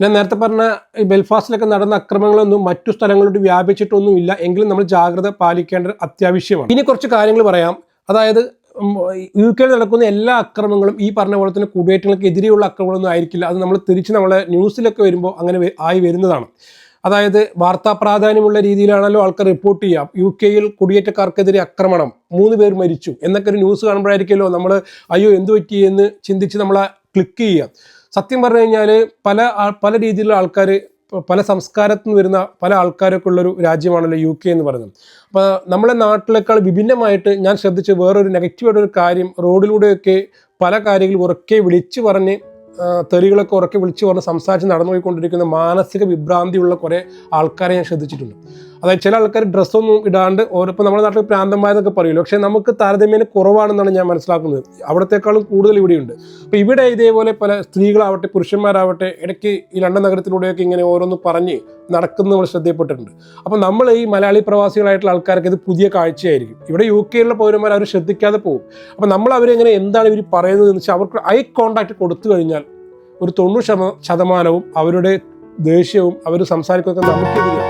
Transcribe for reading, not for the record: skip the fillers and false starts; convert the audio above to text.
ഞാൻ നേരത്തെ പറഞ്ഞ ഈ ബെൽഫാസ്റ്റിലൊക്കെ നടന്ന അക്രമങ്ങളൊന്നും മറ്റു സ്ഥലങ്ങളിലോട്ട് വ്യാപിച്ചിട്ടൊന്നുമില്ല. എങ്കിലും നമ്മൾ ജാഗ്രത പാലിക്കേണ്ടത് അത്യാവശ്യമാണ്. ഇനി കുറച്ച് കാര്യങ്ങൾ പറയാം. അതായത് യുകെയിൽ നടക്കുന്ന എല്ലാ അക്രമങ്ങളും ഈ പറഞ്ഞ പോലെ തന്നെ കുടിയേറ്റങ്ങൾക്ക് എതിരെയുള്ള അക്രമങ്ങളൊന്നും ആയിരിക്കില്ല. അത് നമ്മൾ തിരിച്ച് നമ്മളെ ന്യൂസിലൊക്കെ വരുമ്പോൾ അങ്ങനെ ആയി വരുന്നതാണ്. അതായത് വാർത്താ പ്രാധാന്യമുള്ള രീതിയിലാണല്ലോ ആൾക്കാർ റിപ്പോർട്ട് ചെയ്യാം. യുകെയിൽ കുടിയേറ്റക്കാർക്കെതിരെ ആക്രമണം, 3 പേർ മരിച്ചു എന്നൊക്കെ ഒരു ന്യൂസ് കാണുമ്പോഴായിരിക്കുമല്ലോ നമ്മൾ അയ്യോ എന്ത് പറ്റി എന്ന് ചിന്തിച്ച് നമ്മളെ ക്ലിക്ക് ചെയ്യുക. സത്യം പറഞ്ഞു കഴിഞ്ഞാൽ പല രീതിയിലുള്ള ആൾക്കാർ, പല സംസ്കാരത്തിൽ നിന്ന് വരുന്ന പല ആൾക്കാരൊക്കെ ഉള്ളൊരു രാജ്യമാണല്ലോ UK എന്ന് പറയുന്നത്. അപ്പോൾ നമ്മളെ നാട്ടിലേക്കാൾ വിഭിന്നമായിട്ട് ഞാൻ ശ്രദ്ധിച്ച വേറൊരു നെഗറ്റീവായിട്ടൊരു കാര്യം, റോഡിലൂടെയൊക്കെ പല കാര്യങ്ങൾ ഉറക്കെ വിളിച്ചു പറഞ്ഞ് തെറികളൊക്കെ ഉറക്കെ വിളിച്ചു പറഞ്ഞ് സംസാരിച്ച് നടന്നു പോയിക്കൊണ്ടിരിക്കുന്ന മാനസിക വിഭ്രാന്തിയുള്ള കുറേ ആൾക്കാരെ ഞാൻ ശ്രദ്ധിച്ചിട്ടുണ്ട്. അതായത് ചില ആൾക്കാർ ഡ്രസ്സൊന്നും ഇടാണ്ട് ഓരോപ്പോൾ നമ്മുടെ നാട്ടിൽ പ്രാന്തമായതൊക്കെ പറയുമല്ലോ, പക്ഷേ നമുക്ക് താരതമ്യേന കുറവാണെന്നാണ് ഞാൻ മനസ്സിലാക്കുന്നത്. അവിടത്തെക്കാളും കൂടുതൽ ഇവിടെയുണ്ട്. അപ്പോൾ ഇവിടെ ഇതേപോലെ പല സ്ത്രീകളാവട്ടെ പുരുഷന്മാരാവട്ടെ ഇടയ്ക്ക് ഈ ലണ്ടൻ നഗരത്തിലൂടെയൊക്കെ ഇങ്ങനെ ഓരോന്ന് പറഞ്ഞ് നടക്കുന്നത് നമ്മൾ ശ്രദ്ധയപ്പെട്ടിട്ടുണ്ട്. അപ്പോൾ നമ്മൾ ഈ മലയാളി പ്രവാസികളായിട്ടുള്ള ആൾക്കാർക്ക് ഇത് പുതിയ കാഴ്ചയായിരിക്കും. ഇവിടെ UK പൗരന്മാർ അവർ ശ്രദ്ധിക്കാതെ പോകും. അപ്പോൾ നമ്മൾ അവരെങ്ങനെ എന്താണ് ഇവർ പറയുന്നത് എന്ന് വെച്ചാൽ അവർക്ക് ഐ കോണ്ടാക്ട് കൊടുത്തു കഴിഞ്ഞാൽ ഒരു 90% അവരുടെ ദേഷ്യവും അവർ സംസാരിക്കുന്നതൊക്കെ നമുക്കെതിരെയാണ്.